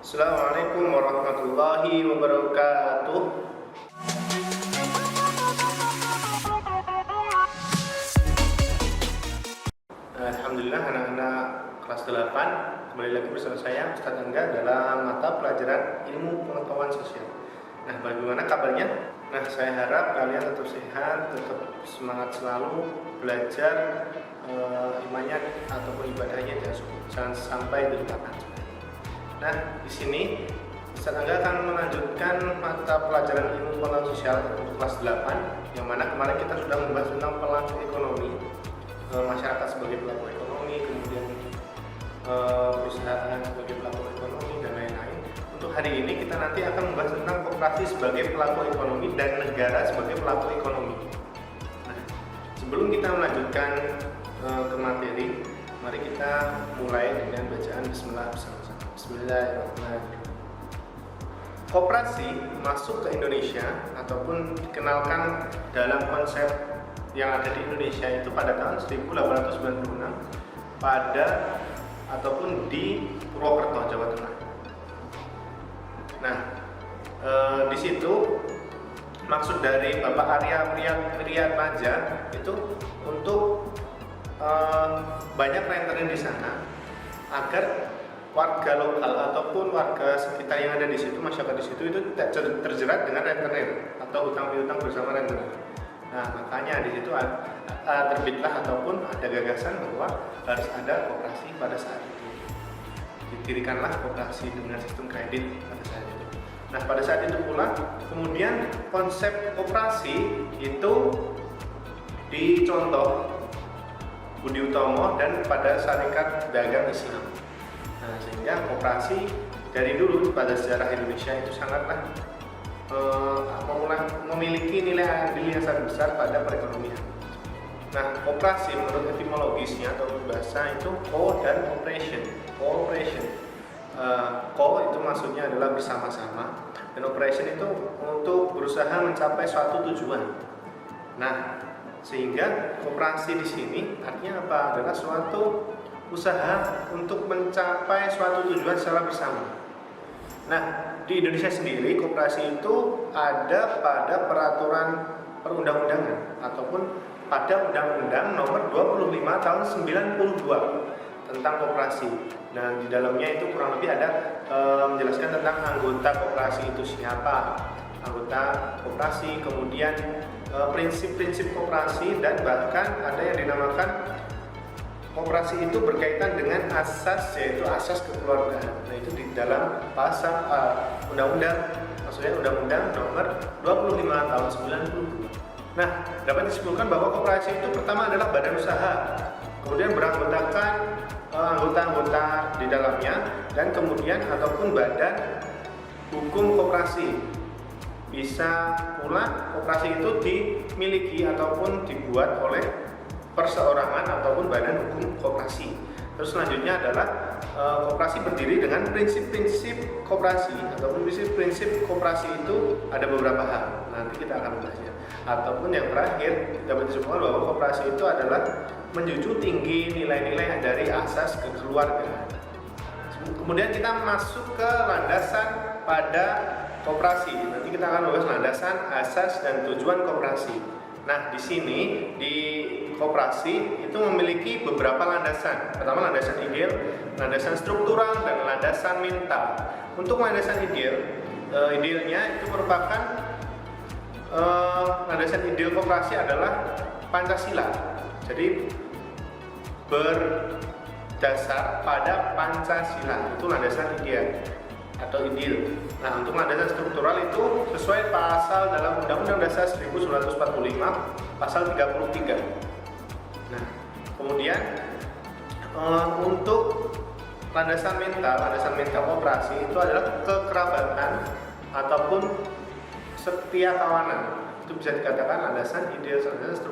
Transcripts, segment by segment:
Assalamualaikum warahmatullahi wabarakatuh. Alhamdulillah anak-anak kelas 8 kembali lagi bersama saya Ustadz Angga dalam mata pelajaran ilmu pengetahuan sosial. Nah, bagaimana kabarnya? Nah, saya harap kalian tetap sehat, tetap semangat selalu belajar, imannya ataupun ibadahnya jangan sampai dilupakan. Nah, di sini Ustadz Angga akan melanjutkan mata pelajaran ilmu pengetahuan sosial untuk kelas 8, yang mana kemarin kita sudah membahas tentang pelaku ekonomi, masyarakat sebagai pelaku ekonomi, kemudian perusahaan sebagai pelaku ekonomi, dan lain-lain. Untuk hari ini kita nanti akan membahas tentang koperasi sebagai pelaku ekonomi dan negara sebagai pelaku ekonomi. Nah, sebelum kita melanjutkan ke materi, mari kita mulai dengan bacaan Bismillah bersama-sama. Bismillahirrahmanirrahim. Koperasi masuk ke Indonesia ataupun dikenalkan dalam konsep yang ada di Indonesia itu pada tahun 1896 ataupun di Purwokerto, Jawa Tengah. Nah, di situ maksud dari Bapak Arya Priyatmaja itu untuk banyak rentenir di sana agar warga lokal ataupun warga sekitar yang ada di situ, masyarakat di situ itu tidak terjerat dengan rentenir atau hutang piutang bersama rentenir. Nah, makanya di situ terbitlah ataupun ada gagasan bahwa harus ada koperasi pada saat itu. Didirikanlah koperasi dengan sistem kredit pada saat itu. Nah, pada saat itu pula kemudian konsep koperasi itu dicontoh Budi Utomo dan pada Syarikat Dagang Islam. Nah, sehingga koperasi dari dulu pada sejarah Indonesia itu sangatlah memiliki nilai andil yang sangat besar pada perekonomian. Nah, koperasi menurut etimologisnya atau bahasa itu co dan operation. Co itu maksudnya adalah bersama-sama, dan operation itu untuk berusaha mencapai suatu tujuan. Nah, sehingga koperasi di sini artinya apa? Adalah suatu usaha untuk mencapai suatu tujuan secara bersama. Nah, di Indonesia sendiri koperasi itu ada pada peraturan perundang-undangan ataupun pada Undang-Undang Nomor 25 Tahun 92 tentang koperasi. Nah, di dalamnya itu kurang lebih ada menjelaskan tentang anggota koperasi itu siapa, anggota koperasi, kemudian prinsip-prinsip koperasi, dan bahkan ada yang dinamakan koperasi itu berkaitan dengan asas, yaitu asas kekeluargaan. Nah, itu di dalam pasal undang-undang, maksudnya Undang-Undang Nomor 25 Tahun 92. Nah, dapat disimpulkan bahwa koperasi itu pertama adalah badan usaha, kemudian beranggotakan anggota-anggota di dalamnya, dan kemudian ataupun badan hukum koperasi. Bisa pula koperasi itu dimiliki ataupun dibuat oleh perseorangan ataupun badan hukum koperasi. Terus selanjutnya adalah koperasi berdiri dengan prinsip-prinsip koperasi ataupun prinsip-prinsip koperasi itu ada beberapa hal. Nanti kita akan membahasnya. Ataupun yang terakhir dapat disimpulkan bahwa koperasi itu adalah menjunjung tinggi nilai-nilai dari asas kekeluargaan. Kemudian kita masuk ke landasan pada koperasi. Nanti kita akan membahas landasan, asas, dan tujuan koperasi. Nah, di sini di koperasi itu memiliki beberapa landasan. Pertama, landasan ideal, landasan struktural, dan landasan mental. Untuk landasan idealnya itu merupakan landasan ideal koperasi adalah Pancasila. Jadi berdasar pada Pancasila, itu landasan ideal atau ideal. Nah, untuk landasan struktural itu sesuai pasal dalam Undang-Undang Dasar 1945 pasal 33. Nah, kemudian untuk landasan mental koperasi itu adalah kekerabatan ataupun setia kawanan. Itu bisa dikatakan landasan ideal, landasan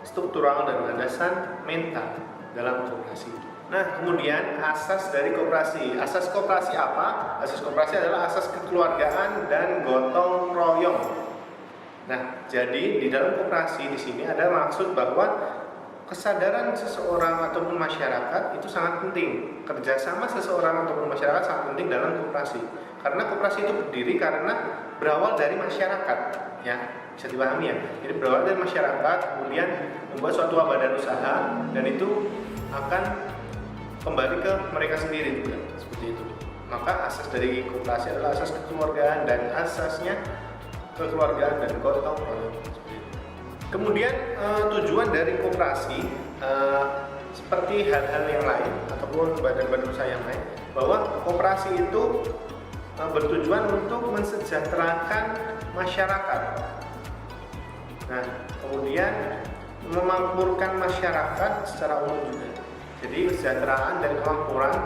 struktural, dan landasan mental dalam koperasi. Nah, kemudian asas dari koperasi. Asas koperasi apa? Asas koperasi adalah asas kekeluargaan dan gotong royong. Nah, jadi di dalam koperasi di sini ada maksud bahwa kesadaran seseorang ataupun masyarakat itu sangat penting. Kerjasama seseorang ataupun masyarakat sangat penting dalam koperasi. Karena koperasi itu berdiri karena berawal dari masyarakat, ya bisa dipahami ya. Jadi berawal dari masyarakat, kemudian membuat suatu badan usaha, dan itu akan kembali ke mereka sendiri juga, seperti itu. Maka asas dari koperasi adalah asas kekeluargaan, dan asasnya kekeluargaan dan gotong royong. Kemudian tujuan dari koperasi seperti hal-hal yang lain ataupun badan-badan usaha yang lain, bahwa koperasi itu bertujuan untuk mensejahterakan masyarakat. Nah, kemudian memakmurkan masyarakat secara umum juga. Jadi kesejahteraan dan kemakmuran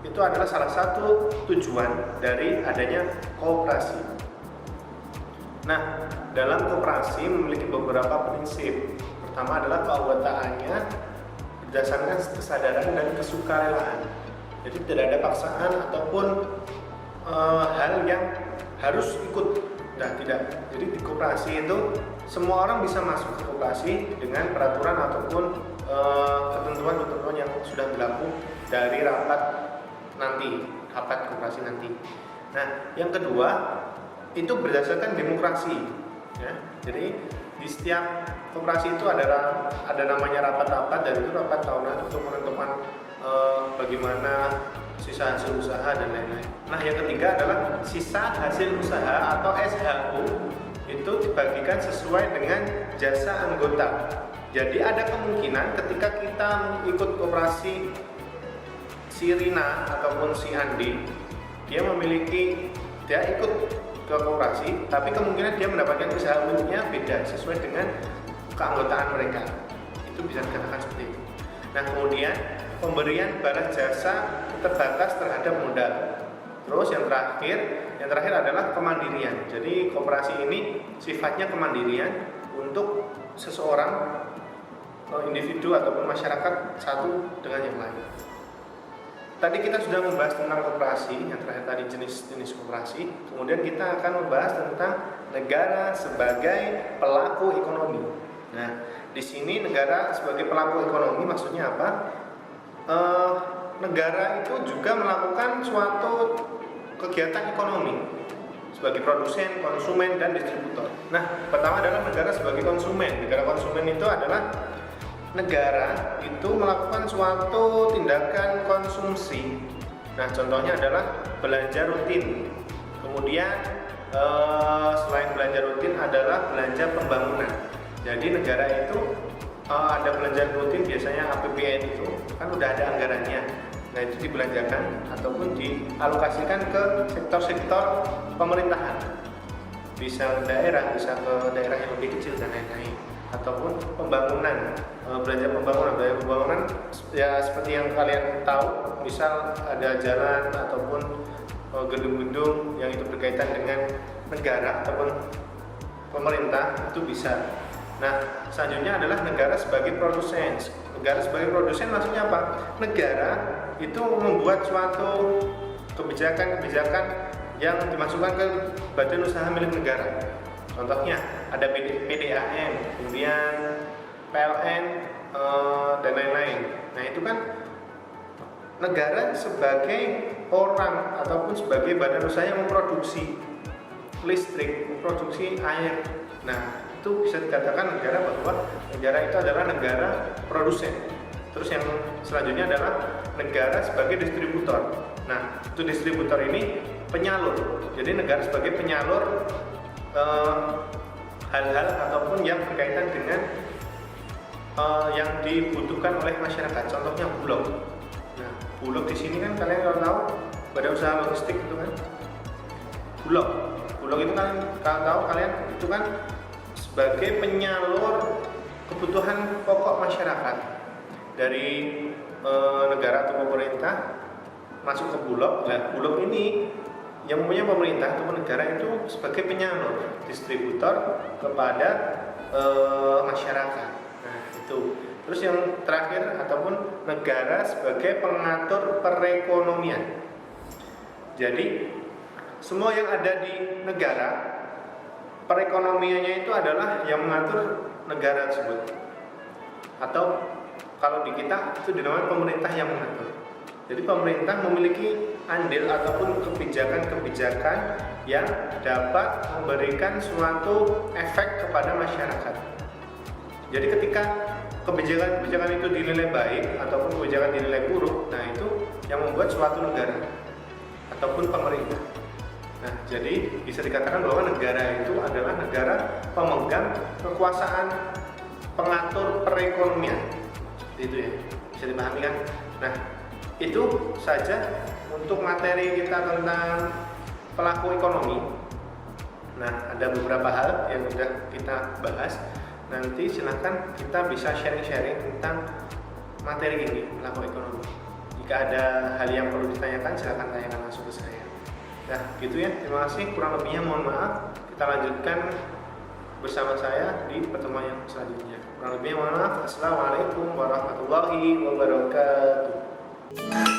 itu adalah salah satu tujuan dari adanya koperasi. Nah, dalam koperasi memiliki beberapa prinsip. Pertama adalah keanggotaannya berdasarkan kesadaran dan kesukarelaan. Jadi tidak ada paksaan ataupun hal yang harus ikut. Nah, tidak. Jadi di koperasi itu semua orang bisa masuk ke koperasi dengan peraturan ataupun ketentuan-ketentuan yang sudah berlaku dari rapat koperasi nanti. Nah, yang kedua itu berdasarkan demokrasi, ya. Jadi di setiap koperasi itu ada namanya rapat-rapat, dan itu rapat tahunan untuk menentukan bagaimana sisa hasil usaha dan lain-lain. Nah, yang ketiga adalah sisa hasil usaha atau SHU itu dibagikan sesuai dengan jasa anggota. Jadi ada kemungkinan ketika kita ikut koperasi si Rina ataupun si Andi, dia ikut ke koperasi, tapi kemungkinan dia mendapatkan SHU-nya beda sesuai dengan keanggotaan mereka. Itu bisa dikatakan seperti itu. Nah, kemudian pemberian barang jasa terbatas terhadap modal. Terus yang terakhir adalah kemandirian. Jadi koperasi ini sifatnya kemandirian untuk seseorang, individu ataupun masyarakat satu dengan yang lain. Tadi kita sudah membahas tentang koperasi, yang terakhir tadi jenis-jenis koperasi. Kemudian kita akan membahas tentang negara sebagai pelaku ekonomi. Nah, di sini negara sebagai pelaku ekonomi maksudnya apa? Negara itu juga melakukan suatu kegiatan ekonomi sebagai produsen, konsumen, dan distributor. Nah, pertama adalah negara sebagai konsumen. Negara konsumen itu adalah negara itu melakukan suatu tindakan konsumsi. Nah, contohnya adalah belanja rutin. Kemudian selain belanja rutin adalah belanja pembangunan. Jadi negara itu ada belanja rutin, biasanya APBN itu kan udah ada anggarannya. Nah, itu dibelanjakan ataupun dialokasikan ke sektor-sektor pemerintahan. Bisa ke daerah yang lebih kecil dan lain-lain. Ataupun pembangunan, belanja pembangunan ya seperti yang kalian tahu, misal ada jalan ataupun gedung-gedung yang itu berkaitan dengan negara ataupun pemerintah, itu bisa. Nah, selanjutnya adalah negara sebagai produsen. Negara sebagai produsen maksudnya apa? Negara itu membuat suatu kebijakan-kebijakan yang dimasukkan ke badan usaha milik negara. Contohnya ada PDAM, kemudian PLN, dan lain-lain. Nah, itu kan negara sebagai orang ataupun sebagai badan usaha yang memproduksi listrik, memproduksi air. Nah, itu bisa dikatakan bahwa negara itu adalah negara produsen. Terus yang selanjutnya adalah negara sebagai distributor. Nah, itu distributor ini penyalur. Jadi negara sebagai penyalur hal-hal ataupun yang berkaitan dengan yang dibutuhkan oleh masyarakat. Contohnya Bulog. Nah, Bulog di sini kan kalian kalau tahu badan usaha logistik itu kan. Bulog itu kan kalau tahu kalian itu kan sebagai penyalur kebutuhan pokok masyarakat dari negara atau pemerintah masuk ke Bulog. Nah, Bulog ini yang punya pemerintah atau negara itu sebagai penyalur, distributor kepada masyarakat. Nah, itu. Terus yang terakhir ataupun negara sebagai pengatur perekonomian. Jadi semua yang ada di negara, perekonomiannya itu adalah yang mengatur negara tersebut. Atau Kalau di kita itu dinamakan pemerintah yang mengatur. Jadi pemerintah memiliki andil ataupun kebijakan-kebijakan yang dapat memberikan suatu efek kepada masyarakat. Jadi ketika kebijakan-kebijakan itu dinilai baik ataupun kebijakan dinilai buruk, nah itu yang membuat suatu negara ataupun pemerintah. Nah, jadi bisa dikatakan bahwa negara itu adalah negara pemegang kekuasaan pengatur perekonomian. Itu ya, bisa dipahami kan? Nah, itu saja untuk materi kita tentang pelaku ekonomi. Nah, ada beberapa hal yang sudah kita bahas. Nanti silahkan kita bisa sharing-sharing tentang materi ini, pelaku ekonomi. Jika ada hal yang perlu ditanyakan, silahkan tanyakan langsung ke saya. Nah, gitu ya. Terima kasih. Kurang lebihnya mohon maaf. Kita lanjutkan bersama saya di pertemuan yang selanjutnya. Kurang lebihnya mohon maaf. Assalamualaikum warahmatullahi wabarakatuh.